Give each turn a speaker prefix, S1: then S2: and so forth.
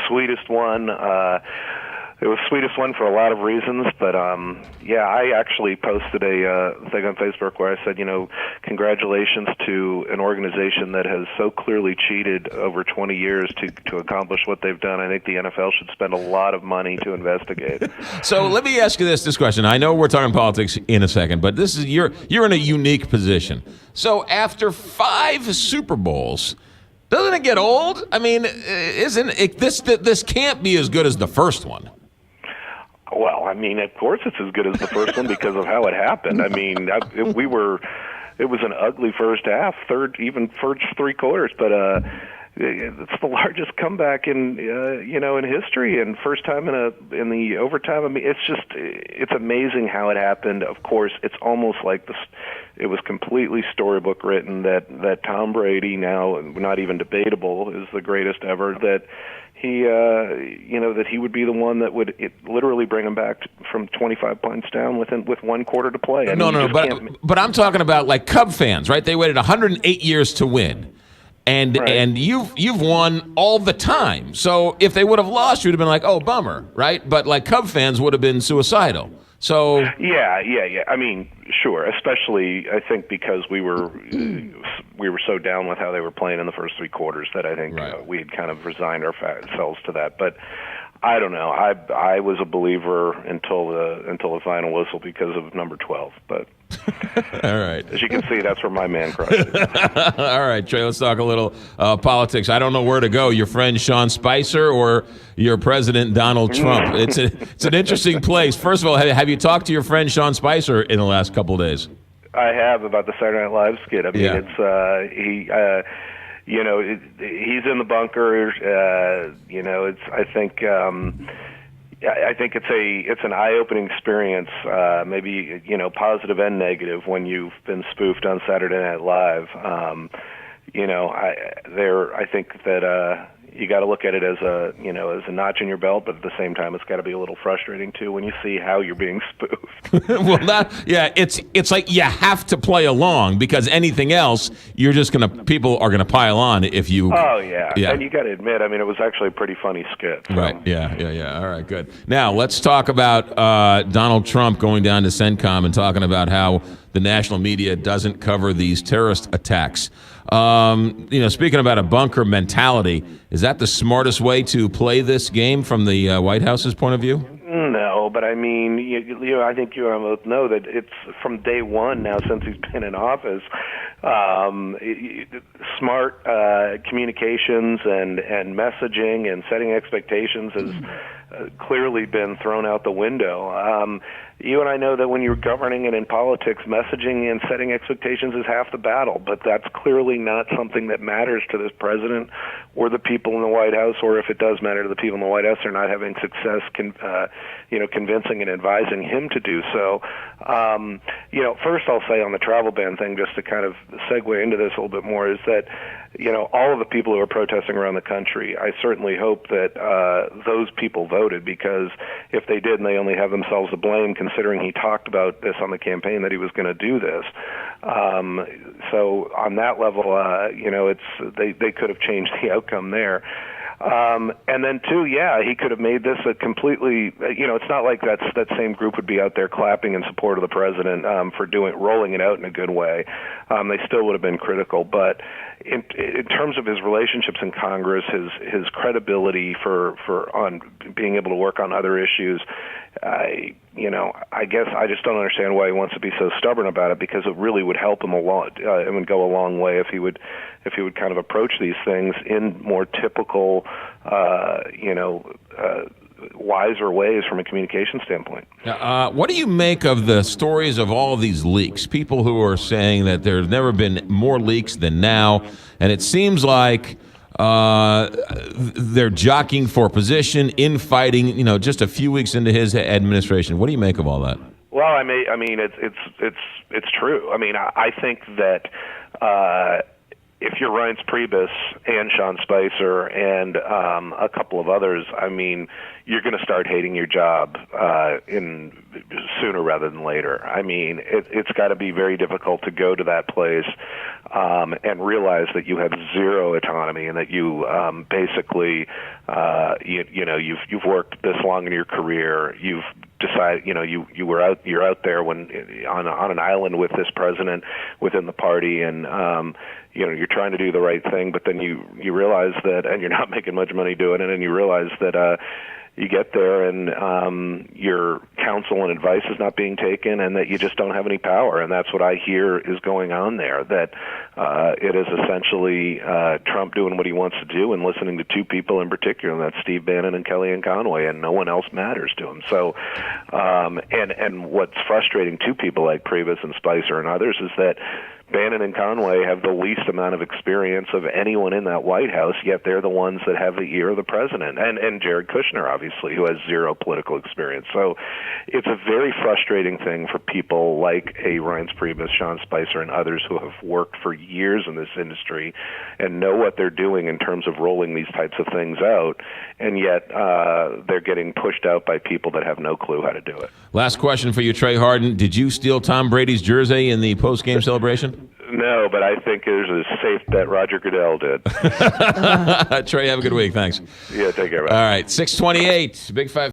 S1: sweetest one. It was the sweetest one for a lot of reasons, but I actually posted a thing on Facebook where I said, congratulations to an organization that has so clearly cheated over 20 years to accomplish what they've done. I think the NFL should spend a lot of money to investigate.
S2: So let me ask you this question. I know we're talking politics in a second, but this is you're in a unique position. So after 5 Super Bowls, doesn't it get old? I mean, isn't it, this can't be as good as the first one?
S1: Well, I mean, of course it's as good as the first one because of how it happened. I mean, it was an ugly first half, even first 3 quarters, but it's the largest comeback in in history, and first time in the overtime. I mean, it's amazing how it happened. Of course, it's almost like it was completely storybook written that Tom Brady, now not even debatable, is the greatest ever. That he, that he would be the one that would literally bring him back from 25 points down with 1 quarter to play.
S2: But I'm talking about like Cub fans, right? They waited 108 years to win. And
S1: right.
S2: And you've won all the time. So if they would have lost, you would have been like, oh, bummer, right? But like Cub fans would have been suicidal. So
S1: yeah. I mean, sure. Especially, I think because we were so down with how they were playing in the first 3 quarters that I think we had kind of resigned ourselves to that. But I don't know. I was a believer until the final whistle because of number 12. But
S2: all right,
S1: as you can see, that's where my man crush is.
S2: All right, Trey. Let's talk a little politics. I don't know where to go. Your friend Sean Spicer or your President Donald Trump? It's an interesting place. First of all, have you talked to your friend Sean Spicer in the last couple of days?
S1: I have, about the Saturday Night Live skit. I mean, he's in the bunker. I think it's an eye-opening experience, maybe positive and negative when you've been spoofed on Saturday Night Live. I think that you got to look at it as a notch in your belt, but at the same time, it's got to be a little frustrating too when you see how you're being spoofed.
S2: It's like you have to play along because anything else, people are gonna pile on if you.
S1: Oh yeah. And you got to admit, I mean, it was actually a pretty funny skit. So.
S2: Right? Yeah. All right, good. Now let's talk about Donald Trump going down to CENTCOM and talking about how the national media doesn't cover these terrorist attacks. Speaking about a bunker mentality, is that the smartest way to play this game from the White House's point of view?
S1: No, but I mean, I think you both know that it's from day one now since he's been in office. Smart communications and messaging and setting expectations has clearly been thrown out the window. You and I know that when you're governing and in politics, messaging and setting expectations is half the battle, but that's clearly not something that matters to this president or the people in the White House, or if it does matter to the people in the White House, they're not having success convincing and advising him to do so. First I'll say on the travel ban thing, just to kind of segue into this a little bit more, is that, all of the people who are protesting around the country, I certainly hope that those people voted, because if they did and they only have themselves to blame, considering he talked about this on the campaign that he was going to do this. So on that level, they could have changed the outcome there. And then two, he could have made this a completely, it's not like that same group would be out there clapping in support of the president for rolling it out in a good way. They still would have been critical, but in terms of his relationships in Congress, his credibility for on being able to work on other issues, I guess I just don't understand why he wants to be so stubborn about it, because it really would help him a lot. It would go a long way if he would kind of approach these things in more typical, wiser ways from a communication standpoint.
S2: What do you make of the stories of all of these leaks? People who are saying that there's never been more leaks than now, and it seems like they're jockeying for position, infighting, just a few weeks into his administration. What do you make of all that?
S1: Well, I mean, it's true. I mean, I think that if you're Reince Priebus and Sean Spicer and a couple of others, I mean, you're going to start hating your job in sooner rather than later. I mean, it's got to be very difficult to go to that place and realize that you have zero autonomy and that you basically, you've worked this long in your career, you've decided, you're out there when on an island with this president within the party, and you're trying to do the right thing, but then you realize that, and you're not making much money doing it, and you realize that you get there and your counsel and advice is not being taken, and that you just don't have any power. And that's what I hear is going on there, that it is essentially Trump doing what he wants to do and listening to two people in particular, and that's Steve Bannon and Kellyanne Conway, and no one else matters to him. So, and what's frustrating to people like Priebus and Spicer and others is that Bannon and Conway have the least amount of experience of anyone in that White House, yet they're the ones that have the ear of the president. And Jared Kushner, obviously, who has zero political experience. So it's a very frustrating thing for people like a Reince Priebus, Sean Spicer, and others who have worked for years in this industry and know what they're doing in terms of rolling these types of things out, and yet they're getting pushed out by people that have no clue how to do it.
S2: Last question for you, Trey Harden. Did you steal Tom Brady's jersey in the post-game celebration?
S1: No, but I think there's a safe bet Roger Goodell did.
S2: Trey, have a good week. Thanks.
S1: Yeah, take care. Bye.
S2: All right, 628, Big 5.